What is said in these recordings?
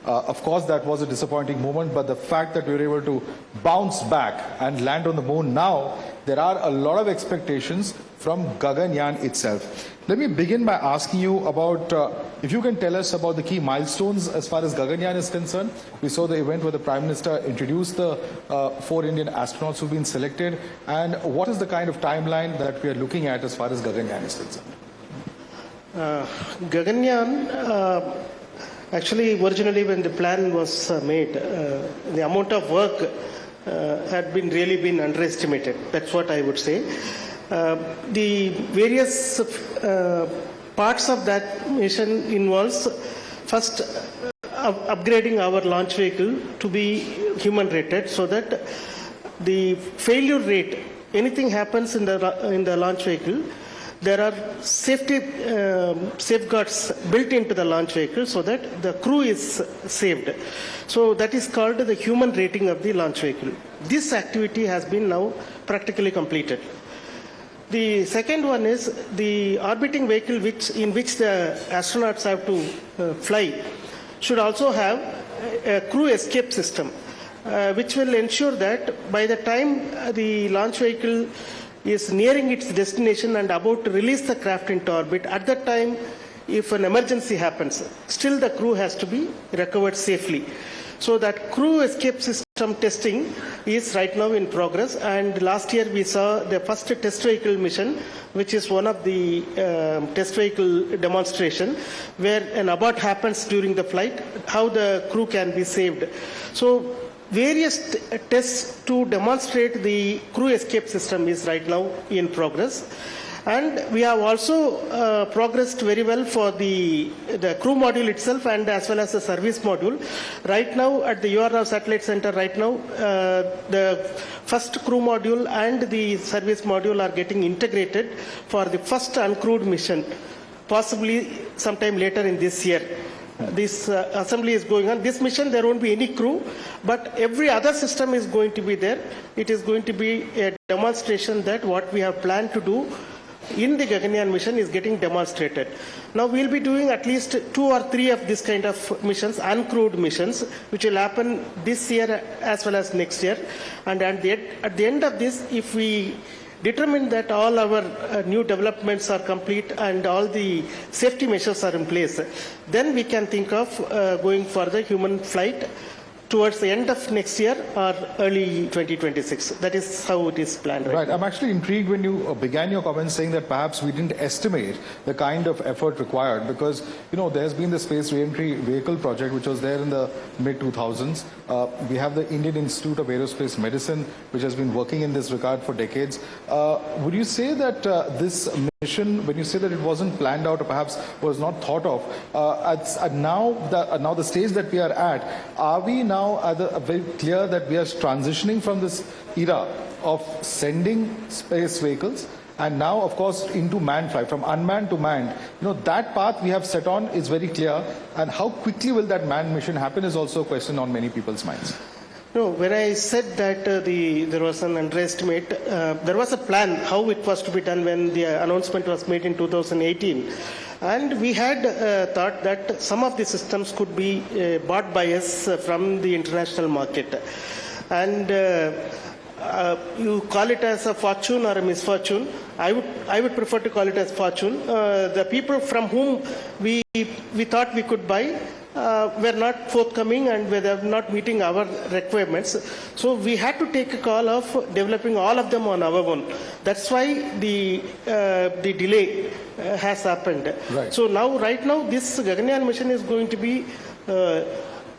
Of course, that was a disappointing moment, but the fact that we were able to bounce back and land on the moon now, there are a lot of expectations from Gaganyaan itself. Let me begin by asking you about, if you can tell us about the key milestones as far as Gaganyaan is concerned. We saw the event where the Prime Minister introduced the 4 Indian astronauts who've been selected, and what is the kind of timeline that we are looking at as far as Gaganyaan is concerned? Gaganyaan, actually, originally when the plan was made, the amount of work had really been underestimated. That's what I would say. The various parts of that mission involves first upgrading our launch vehicle to be human rated, so that the failure rate, anything happens in the launch vehicle, there are safety safeguards built into the launch vehicle so that the crew is saved. So that is called the human rating of the launch vehicle. This activity has been now practically completed. The second one is the orbiting vehicle in which the astronauts have to fly should also have a crew escape system, which will ensure that by the time the launch vehicle is nearing its destination and about to release the craft into orbit, at that time, if an emergency happens, still the crew has to be recovered safely. So that crew escape system testing is right now in progress, and last year we saw the first test vehicle mission, which is one of the test vehicle demonstration, where an abort happens during the flight, how the crew can be saved. So various tests to demonstrate the crew escape system is right now in progress. And we have also progressed very well for the crew module itself and as well as the service module. Right now at the URL Satellite Center, right now the first crew module and the service module are getting integrated for the first uncrewed mission, possibly sometime later in this year. This assembly is going on. This mission, there won't be any crew, but every other system is going to be there. It is going to be a demonstration that what we have planned to do in the Gaganyaan mission is getting demonstrated. Now we'll be doing at least 2 or 3 of this kind of missions, uncrewed missions, which will happen this year as well as next year. And at the end of this, if we determine that all our new developments are complete and all the safety measures are in place, then we can think of going for the human flight towards the end of next year or early 2026. That is how it is planned. Right. I'm actually intrigued when you began your comments saying that perhaps we didn't estimate the kind of effort required, because, you know, there's been the Space Reentry Vehicle project, which was there in the mid-2000s. We have the Indian Institute of Aerospace Medicine, which has been working in this regard for decades. Would you say that this mission, when you say that it wasn't planned out or perhaps was not thought of, now the stage that we are at, are we now very clear that we are transitioning from this era of sending space vehicles and now, of course, into manned flight, from unmanned to manned? You know, that path we have set on is very clear, and how quickly will that manned mission happen is also a question on many people's minds. No, when I said that there was an underestimate, there was a plan how it was to be done when the announcement was made in 2018. And we had thought that some of the systems could be bought by us from the international market. And you call it as a fortune or a misfortune. I would prefer to call it as fortune. The people from whom we thought we could buy were not forthcoming and were not meeting our requirements. So we had to take a call of developing all of them on our own. That's why the delay has happened. Right. So right now, this Gaganyaan mission is going to be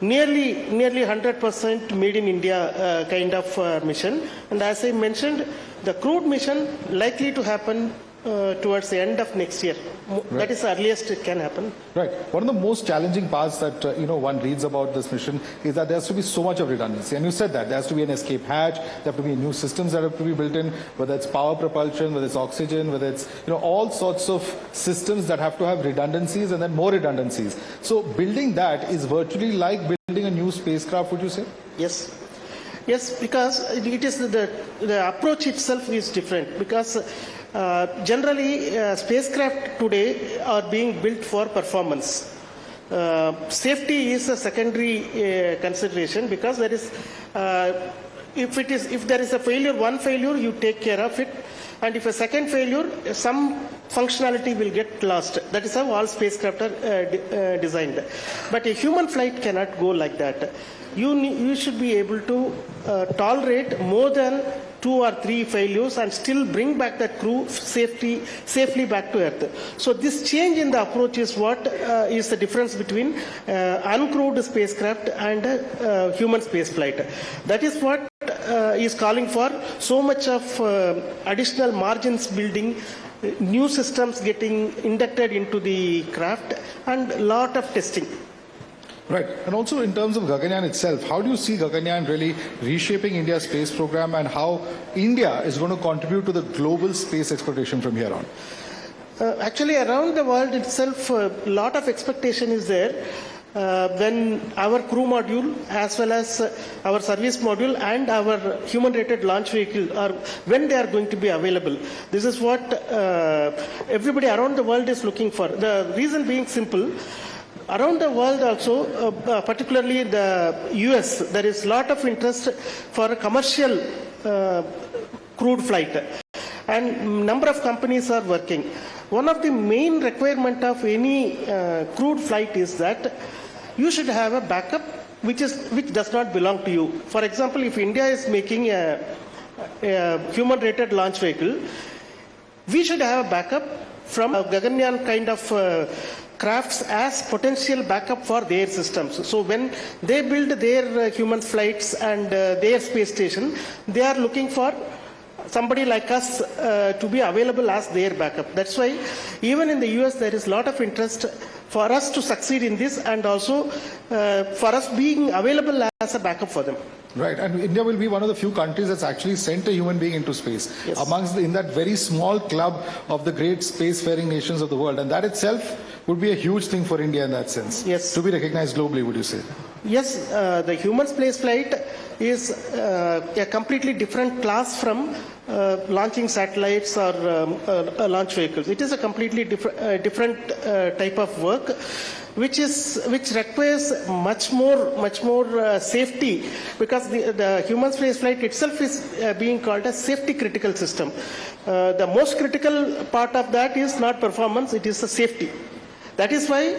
nearly 100% made in India kind of mission. And as I mentioned, the crewed mission likely to happen towards the end of next year. Right. That is the earliest it can happen. Right. One of the most challenging parts that one reads about this mission is that there has to be so much of redundancy. And you said that there has to be an escape hatch, there have to be new systems that have to be built in, whether it's power propulsion, whether it's oxygen, whether it's all sorts of systems that have to have redundancies and then more redundancies. So building that is virtually like building a new spacecraft, would you say? Yes. Yes, because it is the approach itself is different, because generally spacecraft today are being built for performance. Safety is a secondary consideration, because there is, if there is a failure, one failure, you take care of it. And if a second failure, some functionality will get lost. That is how all spacecraft are designed. But a human flight cannot go like that. You should be able to tolerate more than 2 or 3 failures and still bring back that crew safely back to Earth. So this change in the approach is what is the difference between uncrewed spacecraft and human space flight. That is what is calling for so much of additional margins building, new systems getting inducted into the craft, and a lot of testing. Right. And also in terms of Gaganyaan itself, how do you see Gaganyaan really reshaping India's space program, and how India is going to contribute to the global space exploration from here on? Actually, around the world itself, a lot of expectation is there. When our crew module, as well as our service module and our human-rated launch vehicle are, when they are going to be available. This is what everybody around the world is looking for. The reason being simple. Around the world also, particularly the US, there is a lot of interest for a commercial crewed flight, and number of companies are working. One of the main requirement of any crewed flight is that you should have a backup which does not belong to you. For example, if India is making a human-rated launch vehicle, we should have a backup from a Gaganyaan kind of crafts as potential backup for their systems. So when they build their human flights and their space station, they are looking for somebody like us to be available as their backup. That's why even in the US there is a lot of interest for us to succeed in this, and also for us being available as a backup for them. Right, and India will be one of the few countries that's actually sent a human being into space, yes, in that very small club of the great spacefaring nations of the world, and that itself would be a huge thing for India in that sense. Yes. To be recognized globally, would you say? Yes, the human space flight is a completely different class from launching satellites or launch vehicles. It is a completely different type of work, which requires much more safety, because the human space flight itself is being called a safety critical system. The most critical part of that is not performance; it is the safety. That is why,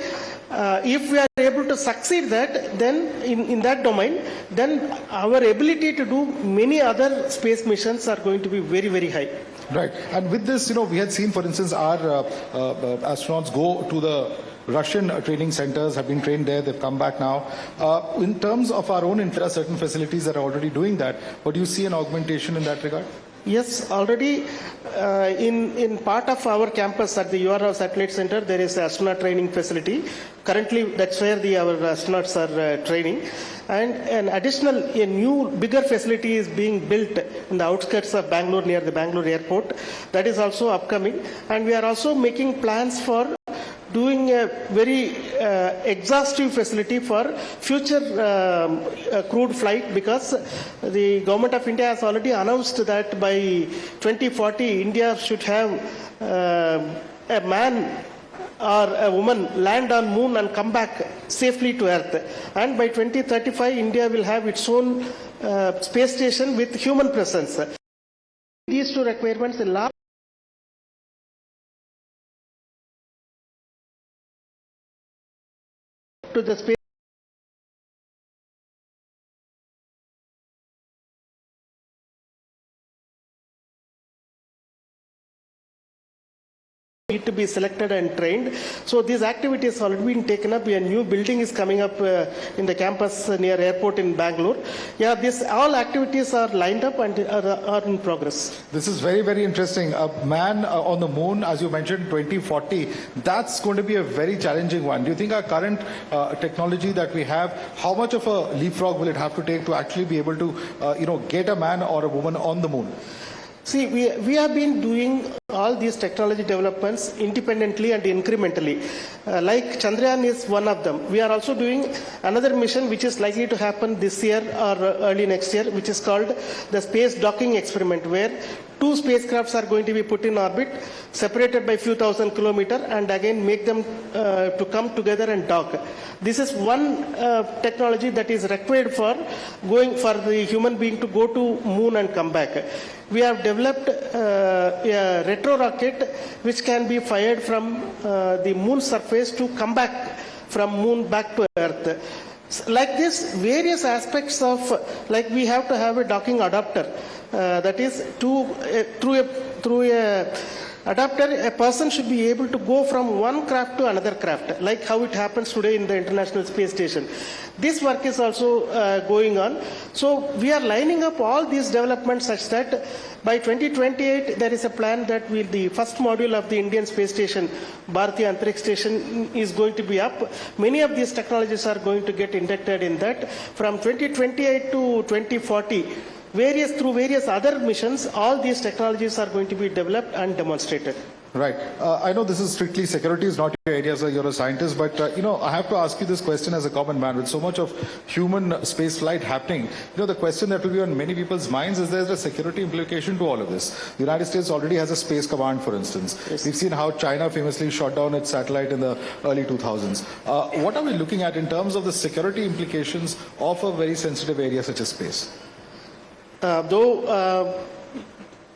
if we are able to succeed that, then in that domain, then our ability to do many other space missions are going to be very, very high. Right. And with this, we had seen, for instance, our astronauts go to the Russian training centers, have been trained there, they've come back now. In terms of our own infra, certain facilities that are already doing that, but do you see an augmentation in that regard? Yes, already in part of our campus at the URL Satellite Center, there is an astronaut training facility. Currently, that's where our astronauts are training. And a new, bigger facility is being built in the outskirts of Bangalore, near the Bangalore airport. That is also upcoming. And we are also making plans for doing a very exhaustive facility for future crewed flight, because the government of India has already announced that by 2040 India should have a man or a woman land on moon and come back safely to Earth, and by 2035 India will have its own space station with human presence. These two requirements, a large to the space need to be selected and trained. So these activities have already been taken up. A new building is coming up in the campus near airport in Bangalore. Yeah, all activities are lined up and are in progress. This is very, very interesting. A man on the moon, as you mentioned, 2040, that's going to be a very challenging one. Do you think our current technology that we have, how much of a leapfrog will it have to take to actually be able to, get a man or a woman on the moon? See, we have been doing all these technology developments independently and incrementally. Like Chandrayaan is one of them. We are also doing another mission which is likely to happen this year or early next year, which is called the Space Docking Experiment, where 2 spacecrafts are going to be put in orbit, separated by few thousand kilometers, and again make them to come together and dock. This is one technology that is required for the human being to go to moon and come back. We have developed a retro rocket which can be fired from the moon surface to come back from moon back to Earth. Like this, various aspects of, like we have to have a docking adapter. That is, through a adapter, a person should be able to go from one craft to another craft, like how it happens today in the International Space Station. This work is also going on. So we are lining up all these developments such that by 2028, there is a plan that the first module of the Indian Space Station, Bharatiya Antariksh Station, is going to be up. Many of these technologies are going to get inducted in that. From 2028 to 2040, through various other missions, all these technologies are going to be developed and demonstrated. Right. I know this is strictly security is not your area, so you're a scientist, but I have to ask you this question as a common man. With so much of human space flight happening, the question that will be on many people's minds is there a security implication to all of this? The United States already has a space command, for instance. Yes. We've seen how China famously shot down its satellite in the early 2000s. What are we looking at in terms of the security implications of a very sensitive area such as space? Though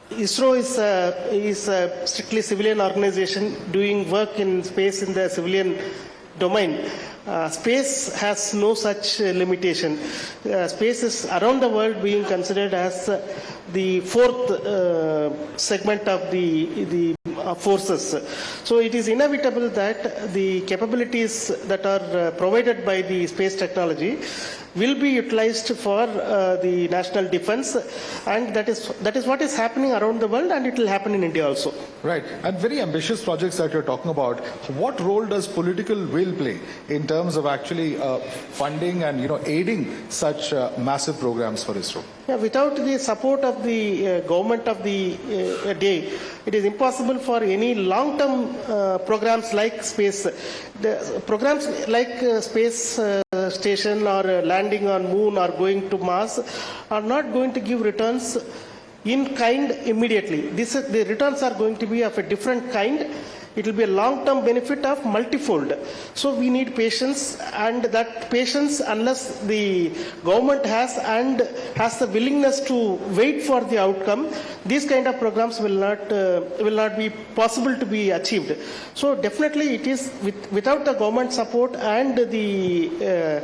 ISRO is a strictly civilian organization doing work in space in the civilian domain. Space has no such limitation. Space is around the world being considered as the fourth segment of the forces. So it is inevitable that the capabilities that are provided by the space technology will be utilized for the national defense, and that is what is happening around the world, and it will happen in India also. Right, and very ambitious projects that you're talking about. What role does political will play in terms of actually funding and aiding such massive programs for ISRO? Yeah, without the support of the government of the day, it is impossible for any long-term programs like space. The programs like space station or landing on moon or going to Mars are not going to give returns in kind immediately. The returns are going to be of a different kind. It will be a long-term benefit of multifold. So we need patience, and that patience, unless the government has the willingness to wait for the outcome, these kind of programs will not be possible to be achieved. So definitely it is without the government support and the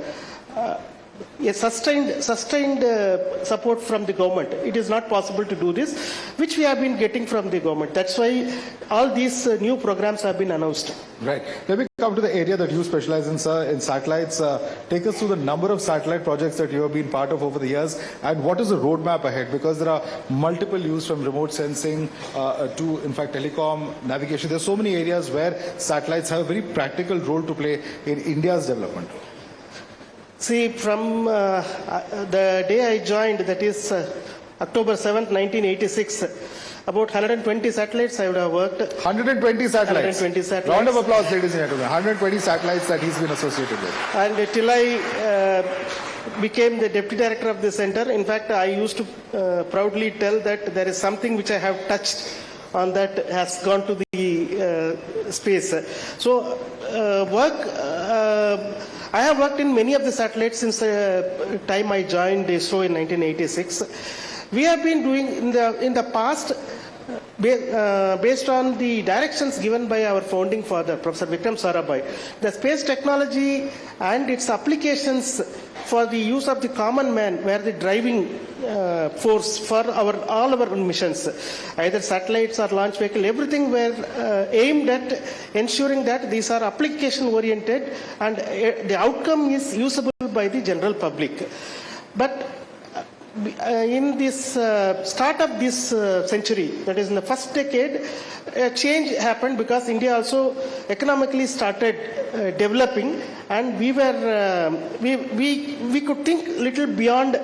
a sustained support from the government, it is not possible to do this, which we have been getting from the government. That's why all these new programs have been announced. Right. Let me come to the area that you specialize in, sir, in satellites. Take us through the number of satellite projects that you have been part of over the years, and what is the roadmap ahead? Because there are multiple use from remote sensing to, in fact, telecom, navigation. There are so many areas where satellites have a very practical role to play in India's development. See, from the day I joined, that is October 7th, 1986, about 120 satellites I would have worked. 120 satellites? 120 satellites. Round of applause, ladies and gentlemen. 120 satellites that he's been associated with. And till I became the deputy director of the center, in fact, I used to proudly tell that there is something which I have touched on that has gone to the space. So I have worked in many of the satellites since the time I joined ISRO in 1986. We have been doing in the past, based on the directions given by our founding father, Professor Vikram Sarabhai, the space technology and its applications for the use of the common man were the driving force for all our missions. Either satellites or launch vehicle, everything were aimed at ensuring that these are application oriented and the outcome is usable by the general public. But in this start of this century, that is in the first decade, a change happened because India also economically started developing, and we could think little beyond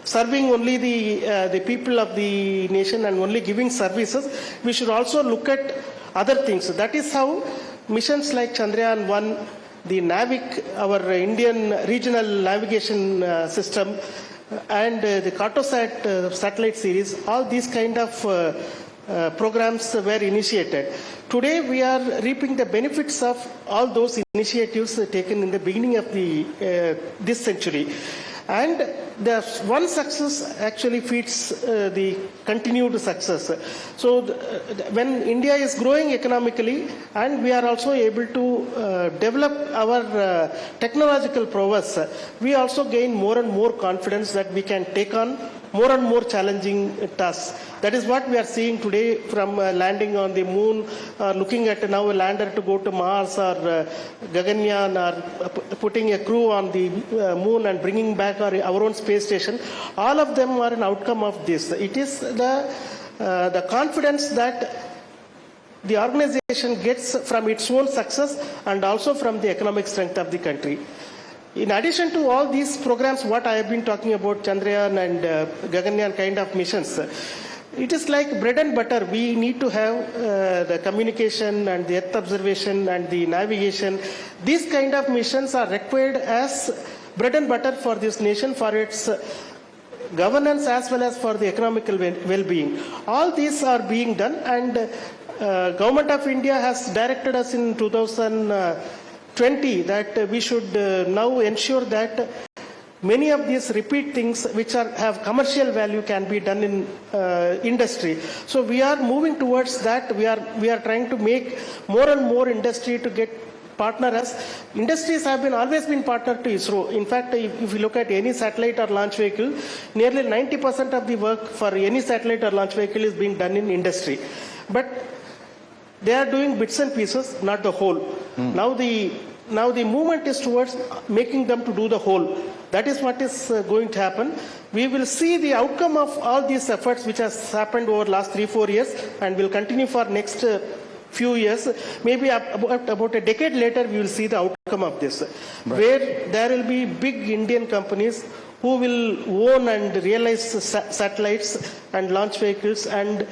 serving only the people of the nation and only giving services. We should also look at other things. That is how missions like Chandrayaan 1, the NAVIC, our Indian regional navigation system, and the Cartosat satellite series, all these kind of programs were initiated. Today we are reaping the benefits of all those initiatives taken in the beginning of this century. And the one success actually feeds the continued success. So when India is growing economically and we are also able to develop our technological prowess, we also gain more and more confidence that we can take on more and more challenging tasks. That is what we are seeing today, from landing on the moon, looking at now a lander to go to Mars, or Gaganyaan, or putting a crew on the moon and bringing back our own space station. All of them are an outcome of this. It is the confidence that the organization gets from its own success and also from the economic strength of the country. In addition to all these programs, what I have been talking about, Chandrayaan and Gaganyaan kind of missions, it is like bread and butter. We need to have the communication and the Earth observation and the navigation. These kind of missions are required as bread and butter for this nation, for its governance as well as for the economical well-being. All these are being done, and Government of India has directed us in 2020 that we should now ensure that many of these repeat things which have commercial value can be done in industry. So we are moving towards that. We are trying to make more and more industry to get partner us. Industries have always been partner to ISRO. In fact, if you look at any satellite or launch vehicle, nearly 90% of the work for any satellite or launch vehicle is being done in industry. But they are doing bits and pieces, not the whole. Now the movement is towards making them to do the whole. That is what is going to happen. We will see the outcome of all these efforts which has happened over the last 3-4 years and will continue for next few years. Maybe about a decade later we will see the outcome of this, where there will be big Indian companies who will own and realize satellites and launch vehicles and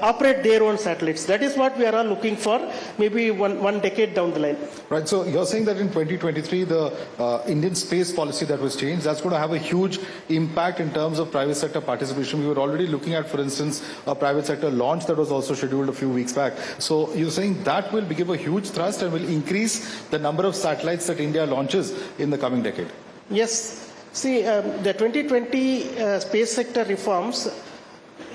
operate their own satellites. That is what we are all looking for, maybe one decade down the line. Right, so you're saying that in 2023, the Indian space policy that was changed, that's going to have a huge impact in terms of private sector participation. We were already looking at, for instance, a private sector launch that was also scheduled a few weeks back. So you're saying that will give a huge thrust and will increase the number of satellites that India launches in the coming decade? Yes. See, the 2020 space sector reforms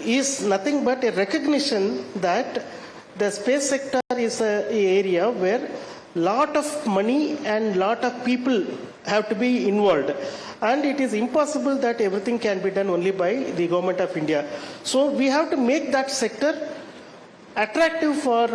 is nothing but a recognition that the space sector is an area where lot of money and lot of people have to be involved, and it is impossible that everything can be done only by the Government of India. So we have to make that sector attractive for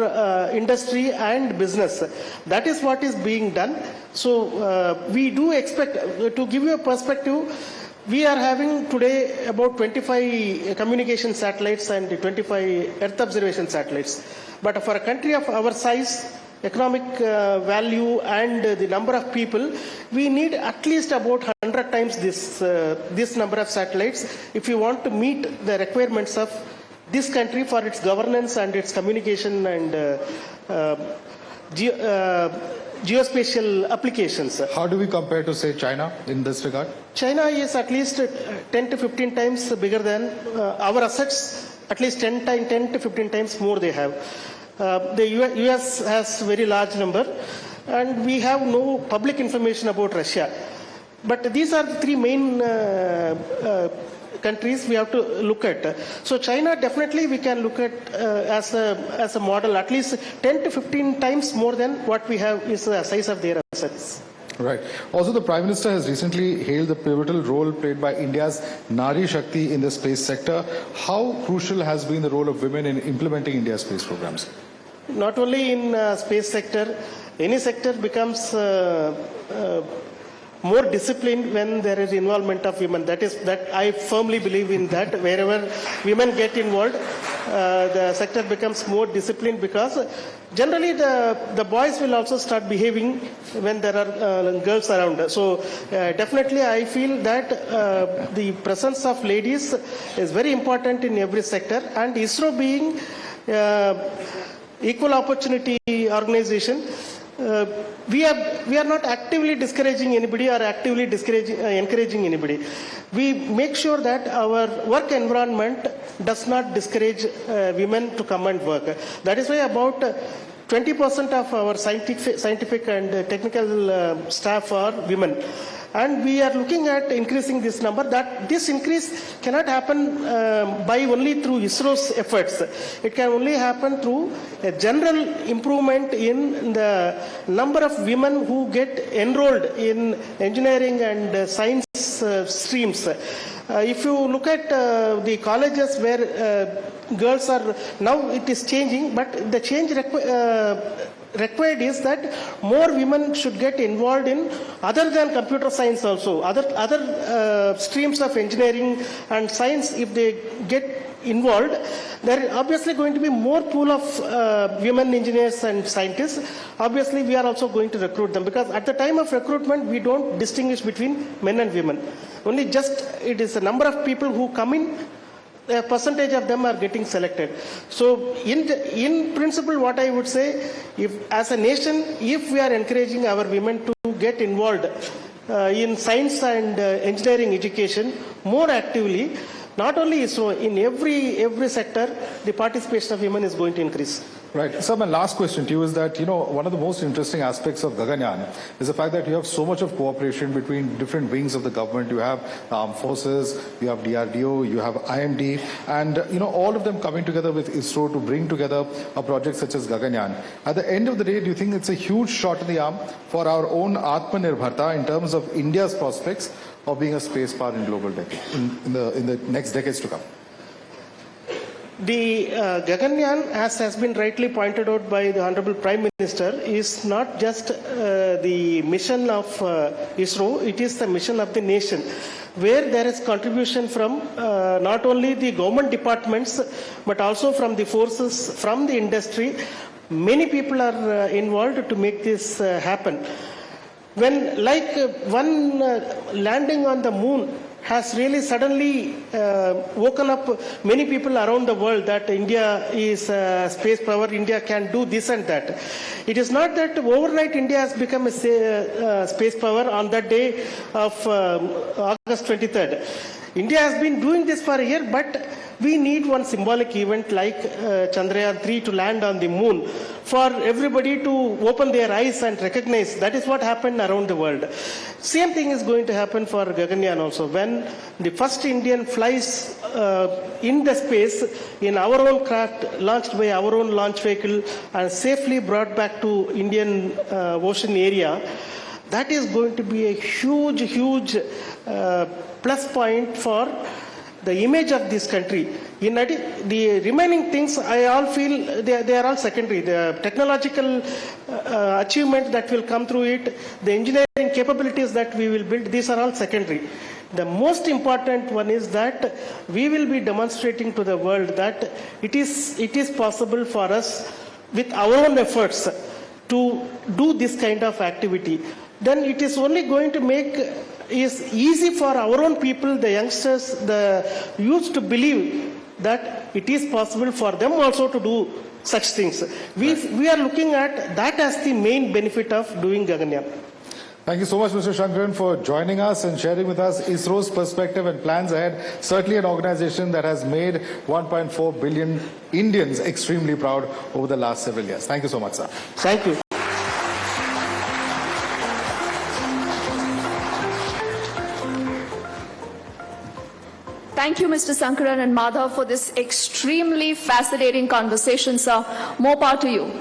industry and business. That is what is being done. So we do expect, to give you a perspective, we are having today about 25 communication satellites and 25 Earth observation satellites. But for a country of our size, economic value and the number of people, we need at least about 100 times this number of satellites if you want to meet the requirements of this country for its governance and its communication and geospatial applications. How do we compare to, say, China in this regard? China is at least 10 to 15 times bigger than our assets, at least 10 to 15 times more they have. The US has very large number, and we have no public information about Russia. But these are the three main countries we have to look at. So China definitely we can look at as a model. At least 10 to 15 times more than what we have is the size of their assets. Right. Also, the Prime Minister has recently hailed the pivotal role played by India's Nari Shakti in the space sector. How crucial has been the role of women in implementing India's space programs? Not only in space sector, any sector becomes more disciplined when there is involvement of women. That I firmly believe in that. Wherever women get involved, the sector becomes more disciplined, because generally the boys will also start behaving when there are girls around. So definitely I feel that the presence of ladies is very important in every sector, and ISRO being equal opportunity organization, we are not actively discouraging anybody or actively encouraging anybody. We make sure that our work environment does not discourage women to come and work. That is why about 20% of our scientific and technical staff are women. And we are looking at increasing this number. That this increase cannot happen by only through ISRO's efforts. It can only happen through a general improvement in the number of women who get enrolled in engineering and science streams. If you look at the colleges where girls are, now it is changing, but the change required is that more women should get involved in other than computer science also, other streams of engineering and science. If they get involved, there is obviously going to be more pool of women engineers and scientists. Obviously, we are also going to recruit them, because at the time of recruitment, we don't distinguish between men and women. Only just it is a number of people who come in, a percentage of them are getting selected. So in principle, what I would say, if as a nation, if we are encouraging our women to get involved in science and engineering education more actively, not only ISRO, in every sector, the participation of women is going to increase. Right. So my last question to you is that, one of the most interesting aspects of Gaganyaan is the fact that you have so much of cooperation between different wings of the government. You have armed forces, you have DRDO, you have IMD, and, all of them coming together with ISRO to bring together a project such as Gaganyaan. At the end of the day, do you think it's a huge shot in the arm for our own Atmanirbharta in terms of India's prospects of being a space power in global decade, in the next decades to come? The Gaganyaan, as has been rightly pointed out by the Honorable Prime Minister, is not just the mission of ISRO, it is the mission of the nation, where there is contribution from not only the government departments, but also from the forces, from the industry. Many people are involved to make this happen. When, like one landing on the moon has really suddenly woken up many people around the world that India is a space power, India can do this and that. It is not that overnight India has become a space power on that day of August 23rd. India has been doing this for a year, but we need one symbolic event like Chandrayaan 3 to land on the moon for everybody to open their eyes and recognize that is what happened around the world. Same thing is going to happen for Gaganyaan also. When the first Indian flies in the space in our own craft, launched by our own launch vehicle and safely brought back to Indian ocean area, that is going to be a huge plus point for the image of this country. The remaining things, I all feel they are all secondary. The technological achievement that will come through it, the engineering capabilities that we will build, these are all secondary. The most important one is that we will be demonstrating to the world that it is possible for us with our own efforts to do this kind of activity. Then it is only going to make is easy for our own people, the youngsters, the youth to believe that it is possible for them also to do such things. We are looking at that as the main benefit of doing Gaganyaan. Thank you so much, Mr. Sankaran, for joining us and sharing with us ISRO's perspective and plans ahead. Certainly an organization that has made 1.4 billion Indians extremely proud over the last several years. Thank you so much, sir. Thank you. Thank you, Mr. Sankaran and Madhav, for this extremely fascinating conversation, sir. More power to you.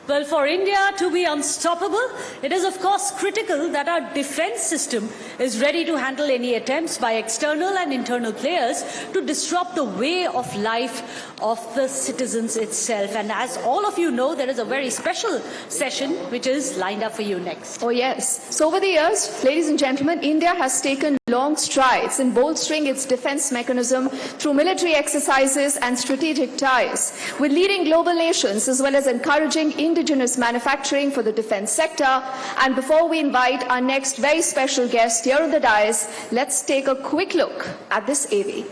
Well, for India to be unstoppable, it is of course critical that our defense system is ready to handle any attempts by external and internal players to disrupt the way of life of the citizens itself. And as all of you know, there is a very special session which is lined up for you next. Oh yes. So over the years, ladies and gentlemen, India has taken long strides in bolstering its defense mechanism through military exercises and strategic ties with leading global nations, as well as encouraging indigenous manufacturing for the defense sector. And before we invite our next very special guest here on the dais, let's take a quick look at this AV.